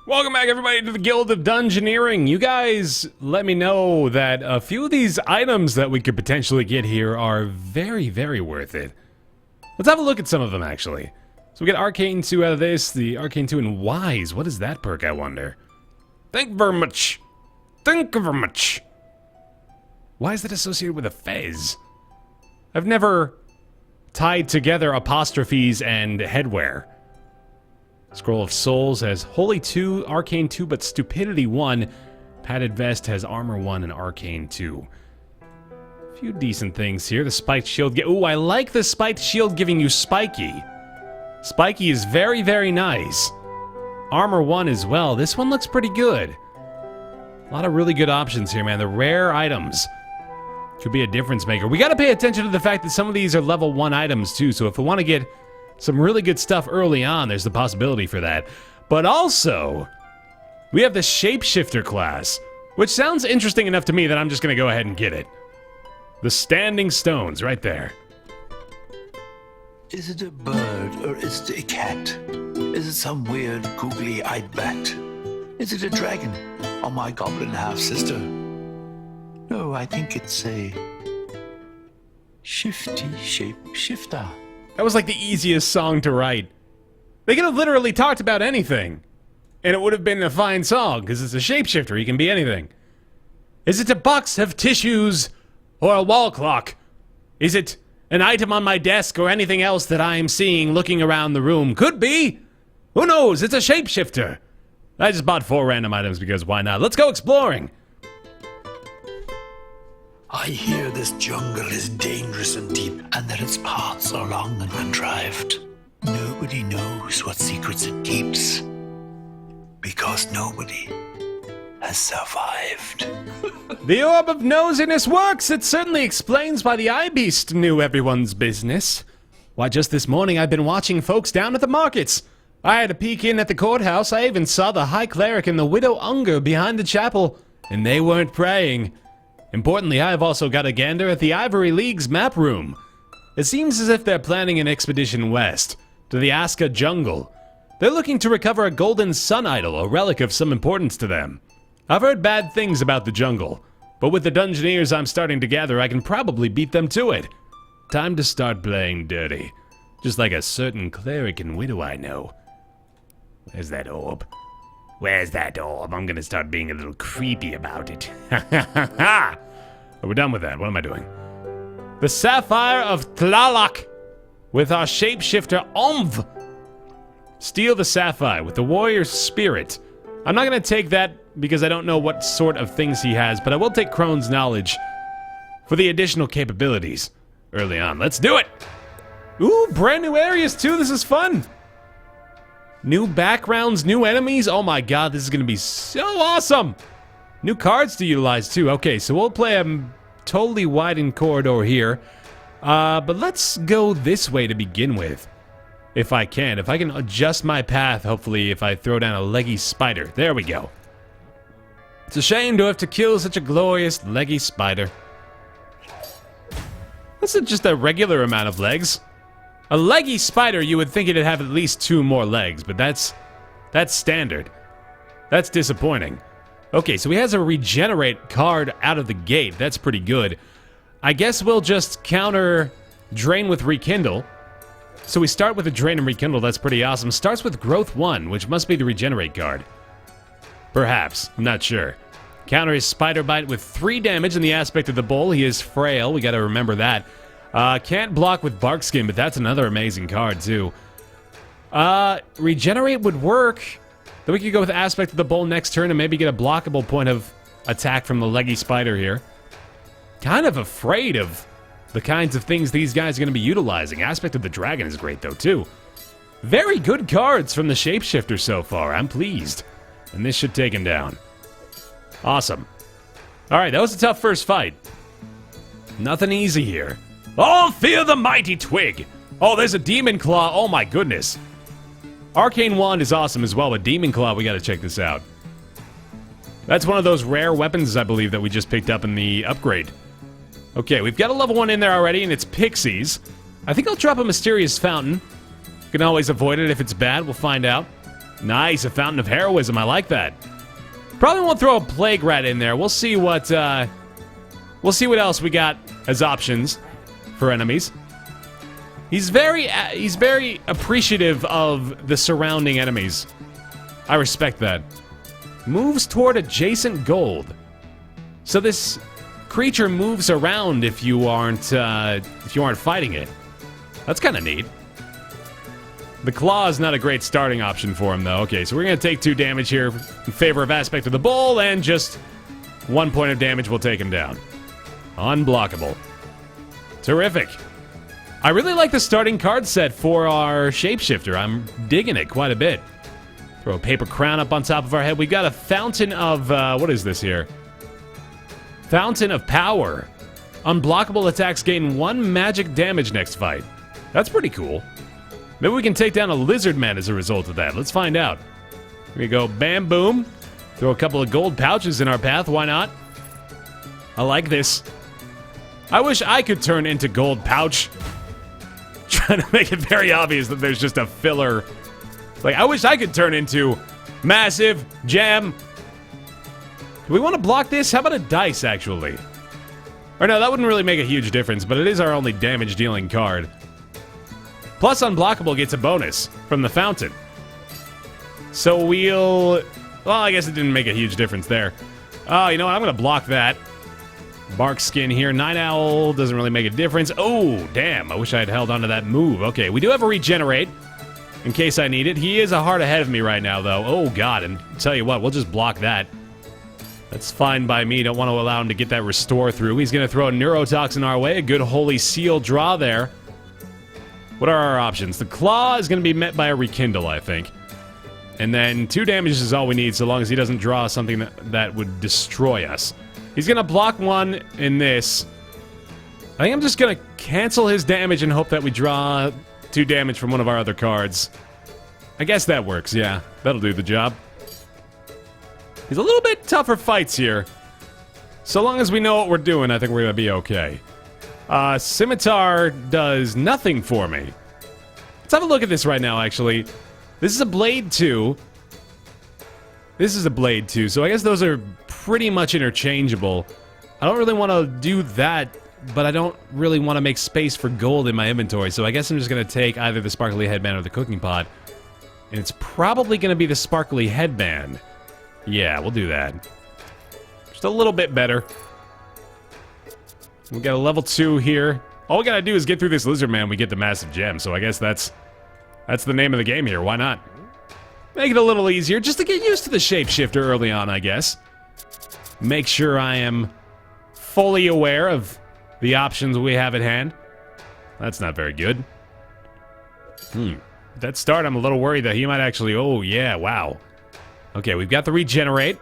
Welcome back, everybody, to the Guild of Dungeoneering. You guys let me know that a few of these items that we could potentially get here are very, very worth it. Let's have a look at some of them, actually. So we get Arcane 2 out of this, the Arcane 2 and Wise. What is that perk, I wonder? Thank you very much. Thank you very much. Why is that associated with a fez? I've never tied together apostrophes and headwear. Scroll of Souls has Holy 2, Arcane 2, but Stupidity 1. Padded Vest has Armor 1 and Arcane 2. A few decent things here. The Spiked Shield. Ooh, I like the Spiked Shield giving you Spiky. Spiky is very, very nice. Armor 1 as well. This one looks pretty good. A lot of really good options here, man. The rare items could be a difference maker. We gotta pay attention to the fact that some of these are level 1 items too, so if we want to get some really good stuff early on, there's the possibility for that. But also, we have the Shapeshifter class, which sounds interesting enough to me that I'm just gonna go ahead and get it. The Standing Stones, right there. Is it a bird or is it a cat? Is it some weird googly-eyed bat? Is it a dragon or my goblin half-sister? No, I think it's a shifty shapeshifter. That was like the easiest song to write. They could have literally talked about anything, and it would have been a fine song, because it's a shapeshifter, he can be anything. Is it a box of tissues or a wall clock? Is it an item on my desk or anything else that I am seeing looking around the room? Could be. Who knows? It's a shapeshifter. I just bought 4 random items because why not? Let's go exploring. I hear this jungle is dangerous and deep, and that its paths are long and contrived. Nobody knows what secrets it keeps, because nobody has survived. The Orb of Nosiness works! It certainly explains why the Eye Beast knew everyone's business. Why, just this morning I've been watching folks down at the markets. I had a peek in at the courthouse. I even saw the High Cleric and the Widow Unger behind the chapel, and they weren't praying. Importantly, I have also got a gander at the Ivory League's map room. It seems as if they're planning an expedition west, to the Aska jungle. They're looking to recover a golden sun idol, a relic of some importance to them. I've heard bad things about the jungle, but with the Dungeoneers I'm starting to gather, I can probably beat them to it. Time to start playing dirty. Just like a certain cleric and widow I know. Where's that orb? Where's that orb? I'm gonna start being a little creepy about it. Ha ha ha ha! We're done with that. What am I doing? The Sapphire of Tlaloc with our Shapeshifter Omv. Steal the Sapphire with the Warrior's Spirit. I'm not gonna take that because I don't know what sort of things he has, but I will take Crone's Knowledge for the additional capabilities early on. Let's do it! Ooh, brand new areas too. This is fun. New backgrounds, new enemies. Oh my god, this is gonna be so awesome! New cards to utilize too. Okay, so we'll play a totally widened corridor here. But let's go this way to begin with. If I can. If I can adjust my path, hopefully, if I throw down a leggy spider. There we go. It's a shame to have to kill such a glorious leggy spider. That's just a regular amount of legs. A leggy spider, you would think it'd have at least 2 more legs, but that's standard. That's disappointing. Okay, so he has a regenerate card out of the gate. That's pretty good. I guess we'll just counter Drain with Rekindle. So we start with a Drain and Rekindle. That's pretty awesome. Starts with Growth 1, which must be the regenerate card. Perhaps. I'm not sure. Counter his Spider Bite with 3 damage in the aspect of the bull. He is frail. We gotta remember that. Can't block with Bark Skin, but that's another amazing card, too. Regenerate would work. Then we could go with Aspect of the Bull next turn and maybe get a blockable point of attack from the leggy spider here. Kind of afraid of the kinds of things these guys are going to be utilizing. Aspect of the Dragon is great, though, too. Very good cards from the Shapeshifter so far. I'm pleased. And this should take him down. Awesome. Alright, that was a tough first fight. Nothing easy here. Oh, fear the mighty twig! Oh, there's a Demon Claw. Oh my goodness. Arcane Wand is awesome as well, but Demon Claw, we gotta check this out. That's one of those rare weapons, I believe, that we just picked up in the upgrade. Okay, we've got a level 1 in there already, and it's Pixies. I think I'll drop a Mysterious Fountain. You can always avoid it if it's bad, we'll find out. Nice, a Fountain of Heroism. I like that. Probably won't throw a Plague Rat in there. We'll see what else we got as options for enemies. He's very appreciative of the surrounding enemies. I respect that. Moves toward adjacent gold. So this creature moves around if you aren't fighting it. That's kind of neat. The claw is not a great starting option for him, though. Okay, so we're going to take 2 damage here in favor of Aspect of the Bull, and just 1 point of damage will take him down. Unblockable. Terrific. I really like the starting card set for our Shapeshifter. I'm digging it quite a bit. Throw a paper crown up on top of our head. We've got a Fountain of... what is this here? Fountain of Power. Unblockable attacks gain 1 magic damage next fight. That's pretty cool. Maybe we can take down a lizard man as a result of that. Let's find out. Here we go. Bam, boom. Throw a couple of gold pouches in our path. Why not? I like this. I wish I could turn into gold pouch. Trying to make it very obvious that there's just a filler. Like, I wish I could turn into massive gem. Do we want to block this? How about a dice, actually? Or no, that wouldn't really make a huge difference, but it is our only damage-dealing card. Plus, Unblockable gets a bonus from the fountain. So we'll... Well, I guess it didn't make a huge difference there. Oh, you know what? I'm going to block that. Bark Skin here. Night Owl doesn't really make a difference. Oh, damn. I wish I had held onto that move. Okay, we do have a Regenerate in case I need it. He is a heart ahead of me right now, though. Oh, God. And tell you what, we'll just block that. That's fine by me. Don't want to allow him to get that Restore through. He's going to throw a Neurotoxin our way. A good Holy Seal draw there. What are our options? The Claw is going to be met by a Rekindle, I think. And then 2 damage is all we need, so long as he doesn't draw something that would destroy us. He's going to block 1 in this. I think I'm just going to cancel his damage and hope that we draw 2 damage from one of our other cards. I guess that works, yeah. That'll do the job. He's a little bit tougher fights here. So long as we know what we're doing, I think we're going to be okay. Scimitar does nothing for me. Let's have a look at this right now, actually. This is a Blade 2. This is a Blade 2, so I guess those are pretty much interchangeable. I don't really want to do that, but I don't really want to make space for gold in my inventory, so I guess I'm just going to take either the Sparkly Headband or the Cooking Pot. And it's probably going to be the Sparkly Headband. Yeah, we'll do that. Just a little bit better. We got a level 2 here. All we gotta do is get through this lizard man, we get the massive gem, so I guess that's the name of the game here. Why not? Make it a little easier, just to get used to the Shapeshifter early on, I guess. Make sure I am fully aware of the options we have at hand. That's not very good. That start, I'm a little worried that he might actually... Oh, yeah, wow. Okay, we've got the Regenerate.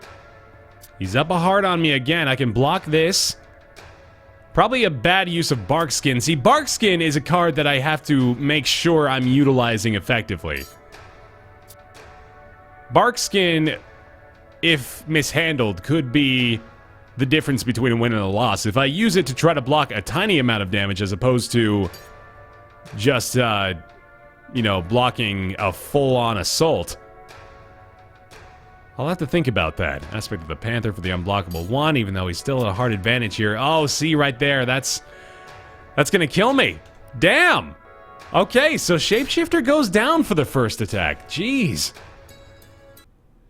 He's up a heart on me again. I can block this. Probably a bad use of Bark Skin. See, Bark Skin is a card that I have to make sure I'm utilizing effectively. Bark Skin, if mishandled, could be the difference between a win and a loss. If I use it to try to block a tiny amount of damage as opposed to just, you know, blocking a full-on assault, I'll have to think about that. Aspect of the Panther for the unblockable 1, even though he's still at a hard advantage here. Oh, see right there, that's gonna kill me. Damn! Okay, so Shapeshifter goes down for the first attack. Jeez.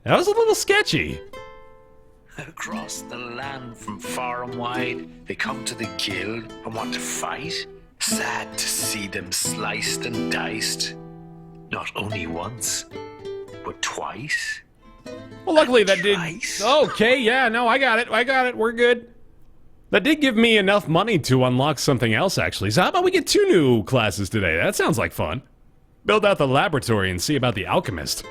That was a little sketchy. Across the land from far and wide, they come to the guild and want to fight. Sad to see them sliced and diced. Not only once, but twice. Well, luckily that did... Okay, yeah, no, I got it, we're good. That did give me enough money to unlock something else, actually. So how about we get 2 new classes today? That sounds like fun. Build out the laboratory and see about the Alchemist.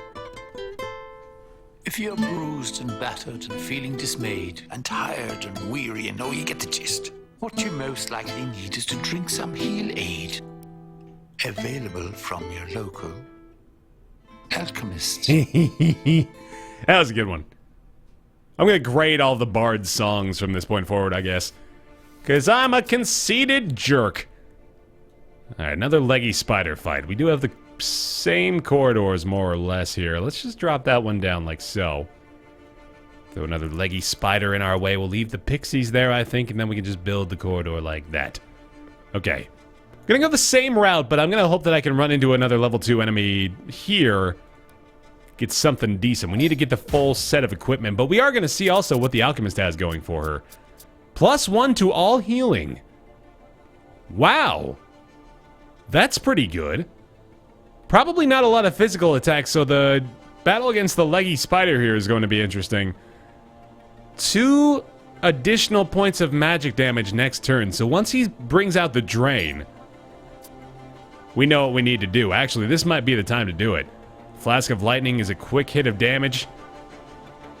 If you're bruised and battered and feeling dismayed and tired and weary and you get the gist, what you most likely need is to drink some Heal Aid. Available from your local Alchemist. That was a good one. I'm gonna grade all the Bard's songs from this point forward, I guess. Because I'm a conceited jerk. Alright, another leggy spider fight. We do have the same corridors, more or less, here. Let's just drop that one down like so. Throw another leggy spider in our way. We'll leave the pixies there, I think, and then we can just build the corridor like that. Okay. Gonna go the same route, but I'm gonna hope that I can run into another level 2 enemy here. Get something decent. We need to get the full set of equipment, but we are gonna see also what the Alchemist has going for her. +1 to all healing. Wow. That's pretty good. Probably not a lot of physical attacks, so the battle against the leggy spider here is going to be interesting. 2 additional points of magic damage next turn. So once he brings out the drain, we know what we need to do. Actually, this might be the time to do it. Flask of Lightning is a quick hit of damage.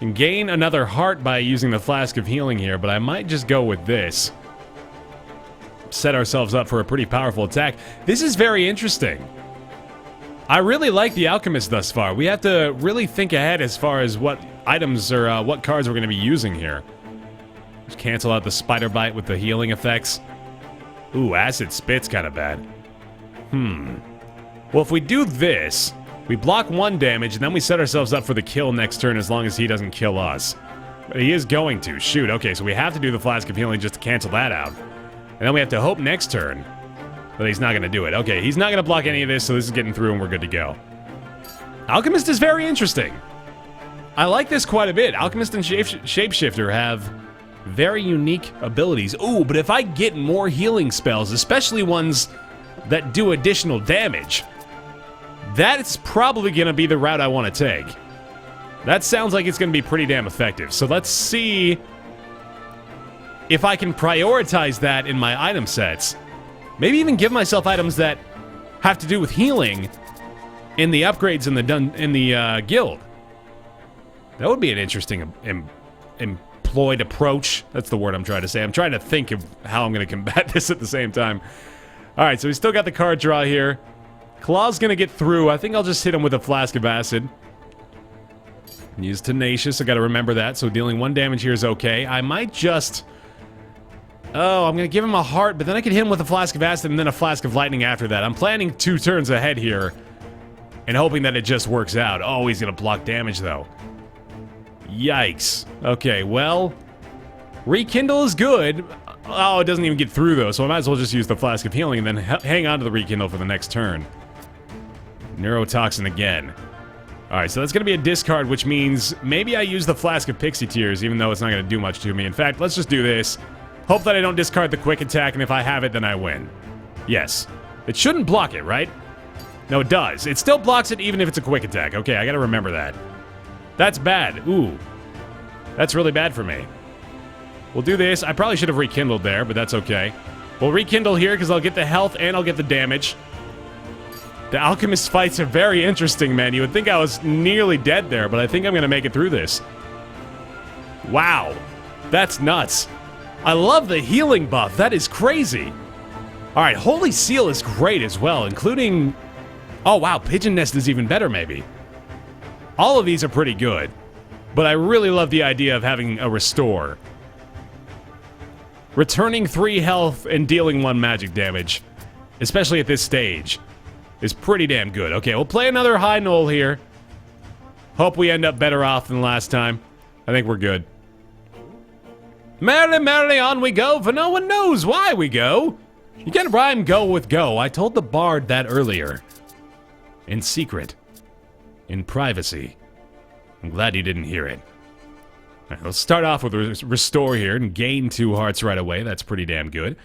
You can gain another heart by using the Flask of Healing here, but I might just go with this. Set ourselves up for a pretty powerful attack. This is very interesting. I really like the Alchemist thus far. We have to really think ahead as far as what items or what cards we're going to be using here. Just cancel out the Spider Bite with the healing effects. Ooh, Acid Spit's kind of bad. Well, if we do this, we block 1 damage, and then we set ourselves up for the kill next turn as long as he doesn't kill us. But he is going to. Shoot, okay, so we have to do the Flask of Healing just to cancel that out. And then we have to hope next turn that he's not going to do it. Okay, he's not going to block any of this, so this is getting through and we're good to go. Alchemist is very interesting. I like this quite a bit. Alchemist and Shapeshifter have very unique abilities. Ooh, but if I get more healing spells, especially ones that do additional damage, that's probably going to be the route I want to take. That sounds like it's going to be pretty damn effective. So let's see if I can prioritize that in my item sets. Maybe even give myself items that have to do with healing in the upgrades in the guild. That would be an interesting employed approach. That's the word I'm trying to say. I'm trying to think of how I'm going to combat this at the same time. Alright, so we still got the card draw here. Claw's going to get through. I think I'll just hit him with a Flask of Acid. He's tenacious. I got to remember that. So dealing 1 damage here is okay. I might just... Oh, I'm going to give him a heart, but then I could hit him with a Flask of Acid and then a Flask of Lightning after that. I'm planning 2 turns ahead here and hoping that it just works out. Oh, he's going to block damage, though. Yikes. Okay, well, Rekindle is good. Oh, it doesn't even get through, though, so I might as well just use the Flask of Healing and then hang on to the Rekindle for the next turn. Neurotoxin again. Alright, so that's going to be a discard, which means maybe I use the Flask of Pixie Tears, even though it's not going to do much to me. In fact, let's just do this. Hope that I don't discard the quick attack, and if I have it, then I win. Yes. It shouldn't block it, right? No, it does. It still blocks it even if it's a quick attack. Okay, I gotta remember that. That's bad. Ooh. That's really bad for me. We'll do this. I probably should have rekindled there, but that's okay. We'll rekindle here because I'll get the health and I'll get the damage. The Alchemist fights are very interesting, man. You would think I was nearly dead there, but I think I'm going to make it through this. Wow. That's nuts. I love the healing buff. That is crazy. Alright, Holy Seal is great as well, including... Oh, wow. Pigeon Nest is even better, maybe. All of these are pretty good, but I really love the idea of having a Restore. Returning 3 health and dealing 1 magic damage, especially at this stage, is pretty damn good. Okay, we'll play another high knoll here. Hope we end up better off than last time. I think we're good. Merrily, merrily on we go, for no one knows why we go. You can't rhyme go with go. I told the bard that earlier. In secret. In privacy. I'm glad you didn't hear it. Alright, let's start off with Restore here and gain 2 hearts right away. That's pretty damn good.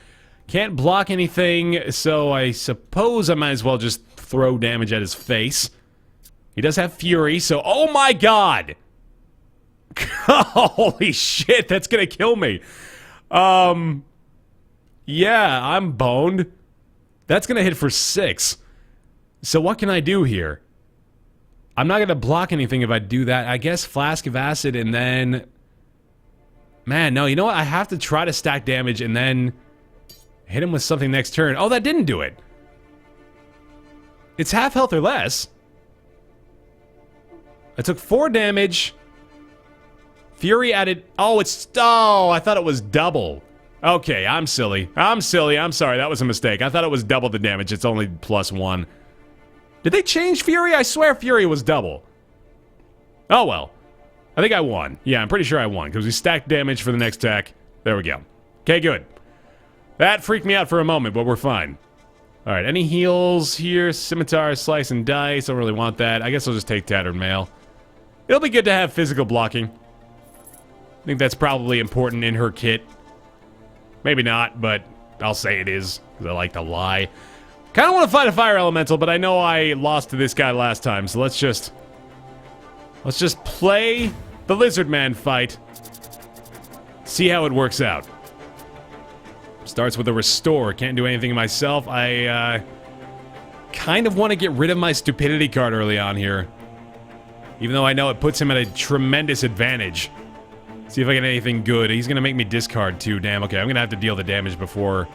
Can't block anything, so I suppose I might as well just throw damage at his face. He does have Fury, so... Oh my god! Holy shit, that's gonna kill me. Yeah, I'm boned. That's gonna hit for 6. So what can I do here? I'm not gonna block anything if I do that. I guess Flask of Acid and then... Man, no, you know what? I have to try to stack damage and then hit him with something next turn. Oh, that didn't do it. It's half health or less. I took 4 damage. Fury added... Oh, it's... Oh, I thought it was double. Okay, I'm silly. I'm silly. I'm sorry. That was a mistake. I thought it was double the damage. It's only +1. Did they change Fury? I swear Fury was double. Oh, well. I think I won. Yeah, I'm pretty sure I won, because we stacked damage for the next attack. There we go. Okay, good. That freaked me out for a moment, but we're fine. Alright, any heals here? Scimitar, slice, and dice. Don't really want that. I guess I'll just take Tattered Mail. It'll be good to have physical blocking. I think that's probably important in her kit. Maybe not, but I'll say it is, because I like to lie. Kind of want to fight a fire elemental, but I know I lost to this guy last time, so let's just play the lizard man fight. See how it works out. Starts with a restore. Can't do anything myself. I kind of want to get rid of my stupidity card early on here, even though I know it puts him at a tremendous advantage. See if I get anything good. He's gonna make me discard too. Damn. Okay, I'm gonna have to deal the damage before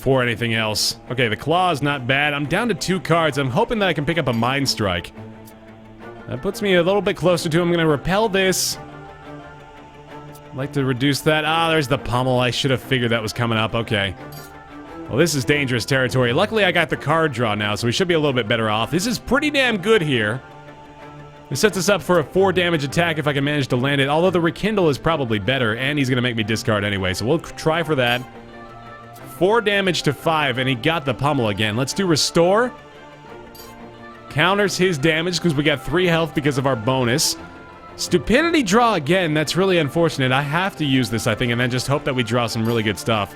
anything else. Okay, the claw's not bad. I'm down to 2 cards. I'm hoping that I can pick up a Mind Strike. That puts me a little bit closer to him. I'm gonna repel this. I'd like to reduce that. Ah, there's the pommel. I should have figured that was coming up. Okay. Well, this is dangerous territory. Luckily, I got the card draw now, so we should be a little bit better off. This is pretty damn good here. This sets us up for a 4 damage attack if I can manage to land it, although the Rekindle is probably better, and he's going to make me discard anyway, so we'll try for that. 4 damage to 5, and he got the pummel again. Let's do Restore. Counters his damage because we got 3 health because of our bonus. Stupidity draw again. That's really unfortunate. I have to use this, I think, and then just hope that we draw some really good stuff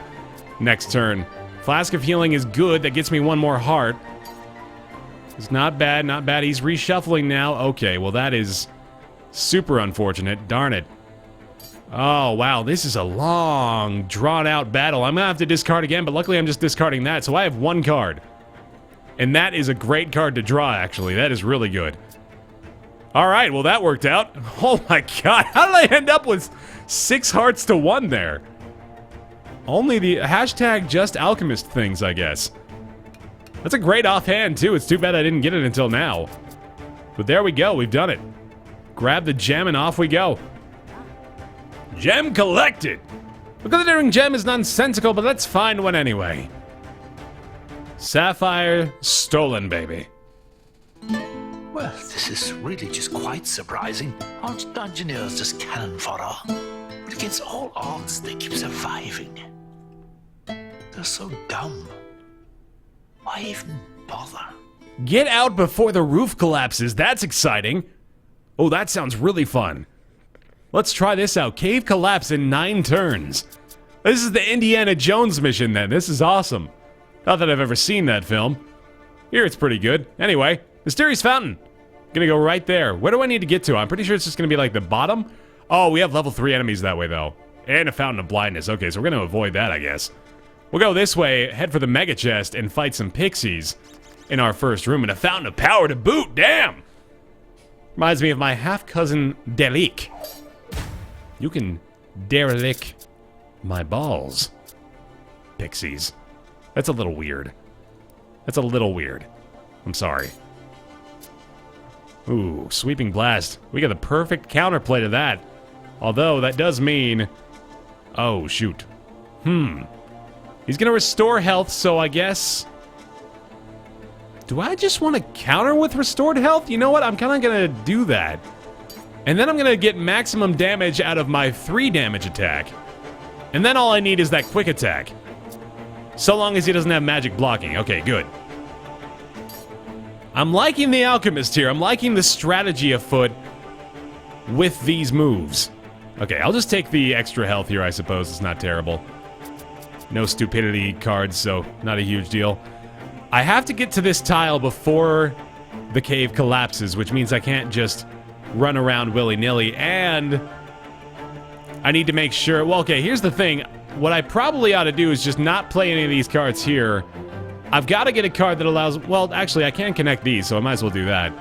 next turn. Flask of Healing is good. That gets me 1 more heart. It's not bad, not bad. He's reshuffling now. Okay, well that is super unfortunate. Darn it. Oh, wow. This is a long, drawn-out battle. I'm going to have to discard again, but luckily I'm just discarding that, so I have 1 card. And that is a great card to draw, actually. That is really good. Alright, well that worked out. Oh my god, how did I end up with 6 hearts to 1 there? Only the hashtag just Alchemist things, I guess. That's a great offhand, too. It's too bad I didn't get it until now. But there we go, we've done it. Grab the gem and off we go. Gem collected! The glittering gem is nonsensical, but let's find one anyway. Sapphire stolen, baby. Well, this is really just quite surprising. Aren't Dungeoneers just cannon fodder? But against all odds, they keep surviving. They're so dumb. Why even bother? Get out before the roof collapses. That's exciting. Oh, that sounds really fun. Let's try this out. Cave collapse in 9 turns. This is the Indiana Jones mission then. This is awesome. Not that I've ever seen that film. Here, it's pretty good. Anyway, Mysterious Fountain. Gonna go right there. Where do I need to get to? I'm pretty sure it's just gonna be like the bottom. Oh, we have level 3 enemies that way though. And a Fountain of Blindness. Okay, so we're gonna avoid that, I guess. We'll go this way, head for the Mega Chest, and fight some pixies in our first room. And a Fountain of Power to boot. Damn! Reminds me of my half-cousin, Delik. You can derelict my balls. Pixies. That's a little weird. That's a little weird. I'm sorry. Ooh, Sweeping Blast. We got the perfect counterplay to that. Although, that does mean... Oh, shoot. He's gonna restore health, so I guess... Do I just want to counter with restored health? You know what? I'm kind of gonna do that. And then I'm gonna get maximum damage out of my 3 damage attack. And then all I need is that quick attack. So long as he doesn't have magic blocking. Okay, good. I'm liking the Alchemist here. I'm liking the strategy afoot with these moves. Okay, I'll just take the extra health here, I suppose. It's not terrible. No stupidity cards, so not a huge deal. I have to get to this tile before the cave collapses, which means I can't just run around willy-nilly, and I need to make sure... Well, okay, here's the thing. What I probably ought to do is just not play any of these cards here. I've got to get a card that allows... Well, actually, I can connect these, so I might as well do that.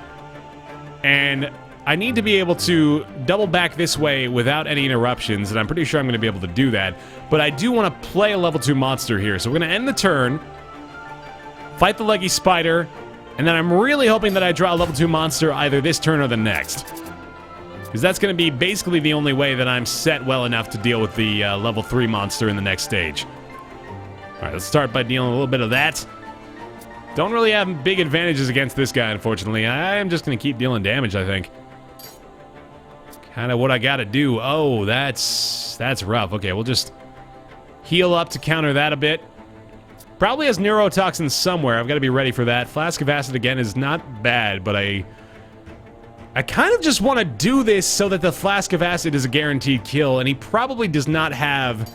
And I need to be able to double back this way without any interruptions, and I'm pretty sure I'm going to be able to do that. But I do want to play a level 2 monster here, so we're going to end the turn, fight the leggy spider, and then I'm really hoping that I draw a level 2 monster either this turn or the next. Because that's going to be basically the only way that I'm set well enough to deal with the level 3 monster in the next stage. Alright, let's start by dealing a little bit of that. Don't really have big advantages against this guy, unfortunately. I am just going to keep dealing damage, I think. Kind of what I got to do. Oh, that's rough. Okay, we'll just heal up to counter that a bit. Probably has neurotoxins somewhere. I've got to be ready for that. Flask of Acid again is not bad, but I kind of just want to do this so that the Flask of Acid is a guaranteed kill, and he probably does not have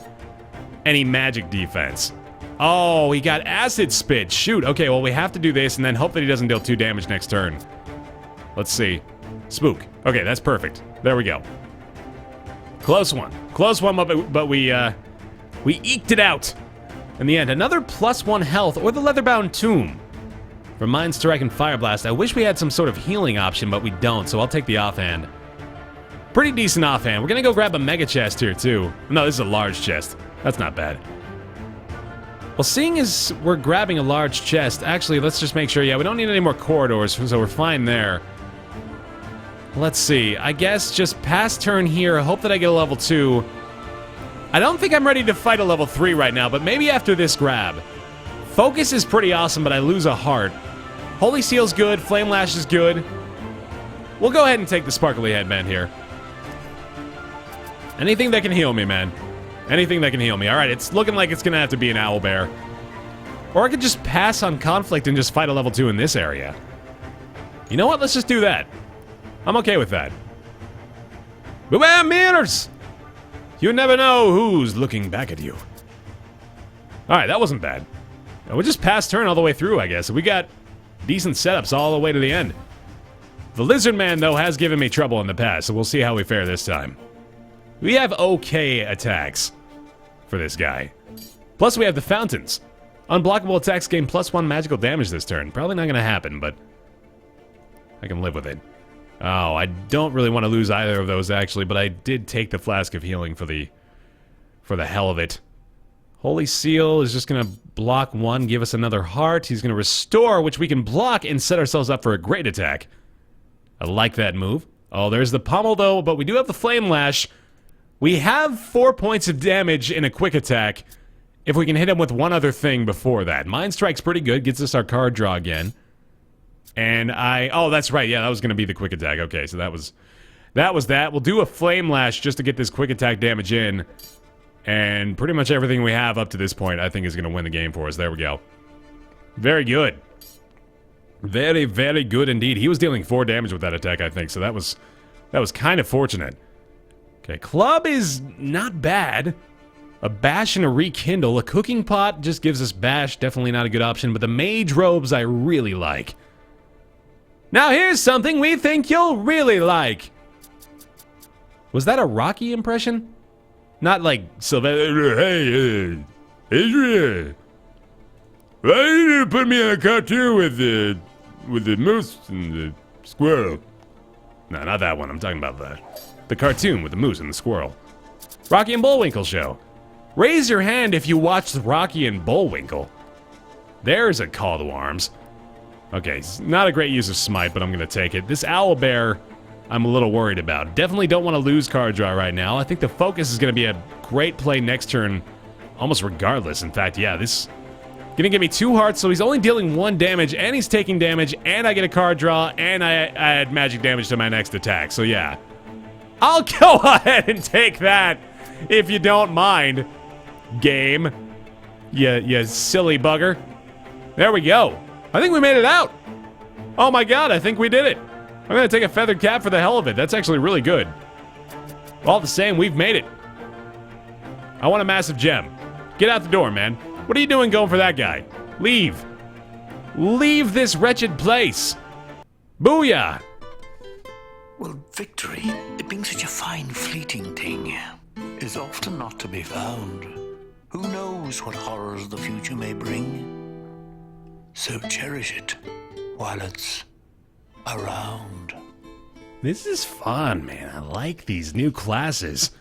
any magic defense. Oh, he got Acid Spit. Shoot. Okay, well, we have to do this, and then hope that he doesn't deal 2 damage next turn. Let's see. Spook. Okay, that's perfect. There we go. Close one. Close one, but we eked it out. In the end, another +1 health or the Leatherbound Tomb. For Mind Strike and Fire Blast, I wish we had some sort of healing option, but we don't, so I'll take the offhand. Pretty decent offhand. We're gonna go grab a mega chest here, too. No, this is a large chest. That's not bad. Well, seeing as we're grabbing a large chest, actually, let's just make sure, yeah, we don't need any more corridors, so we're fine there. Let's see. I guess just pass turn here, hope that I get a level 2. I don't think I'm ready to fight a level 3 right now, but maybe after this grab. Focus is pretty awesome, but I lose a heart. Holy Seal's good, Flame Lash is good. We'll go ahead and take the Sparkly Headband here. Anything that can heal me, man. Anything that can heal me. Alright, it's looking like it's gonna have to be an Owlbear. Or I could just pass on Conflict and just fight a level 2 in this area. You know what? Let's just do that. I'm okay with that. Beware mirrors! You never know who's looking back at you. Alright, that wasn't bad. We'll just pass turn all the way through, I guess. We got decent setups all the way to the end. The Lizard Man, though, has given me trouble in the past, so we'll see how we fare this time. We have okay attacks for this guy. Plus, we have the Fountains. Unblockable attacks gain +1 magical damage this turn. Probably not going to happen, but I can live with it. Oh, I don't really want to lose either of those, actually, but I did take the Flask of Healing for the hell of it. Holy Seal is just going to block 1, give us another heart. He's going to restore, which we can block and set ourselves up for a great attack. I like that move. Oh, there's the Pummel, though, but we do have the Flame Lash. We have 4 points of damage in a quick attack if we can hit him with one other thing before that. Mind Strike's pretty good, gets us our card draw again. And oh, that's right, yeah, that was going to be the quick attack. Okay, so that was that. We'll do a Flame Lash just to get this quick attack damage in. And pretty much everything we have up to this point, I think, is going to win the game for us. There we go. Very good. Very, very good indeed. He was dealing 4 damage with that attack, I think, so that was kind of fortunate. Okay, Club is not bad. A Bash and a Rekindle. A Cooking Pot just gives us Bash. Definitely not a good option, but the Mage Robes I really like. Now here's something we think you'll really like. Was that a Rocky impression? Not like Sylvester. Hey, Adrian. Why did you put me in a cartoon with the moose and the squirrel? No, not that one. I'm talking about the cartoon with the moose and the squirrel. Rocky and Bullwinkle show. Raise your hand if you watched Rocky and Bullwinkle. There's a call to arms. Okay, not a great use of Smite, but I'm going to take it. This Owlbear, I'm a little worried about. Definitely don't want to lose card draw right now. I think the Focus is going to be a great play next turn, almost regardless. In fact, yeah, this going to give me 2 hearts, so he's only dealing 1 damage, and he's taking damage, and I get a card draw, and I add magic damage to my next attack. So yeah, I'll go ahead and take that, if you don't mind, game. You silly bugger. There we go. I think we made it out. Oh my god, I think we did it. I'm going to take a Feathered Cap for the hell of it. That's actually really good. All the same, we've made it. I want a massive gem. Get out the door, man. What are you doing going for that guy? Leave. Leave this wretched place. Booyah. Well, victory, it being such a fine, fleeting thing, is often not to be found. Who knows what horrors the future may bring? So cherish it while it's around. This is fun, man. I like these new classes.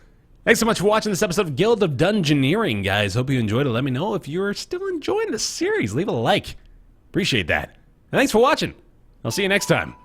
Thanks so much for watching this episode of Guild of Dungeoneering, guys. Hope you enjoyed it. Let me know if you're still enjoying the series. Leave a like. Appreciate that. And thanks for watching. I'll see you next time.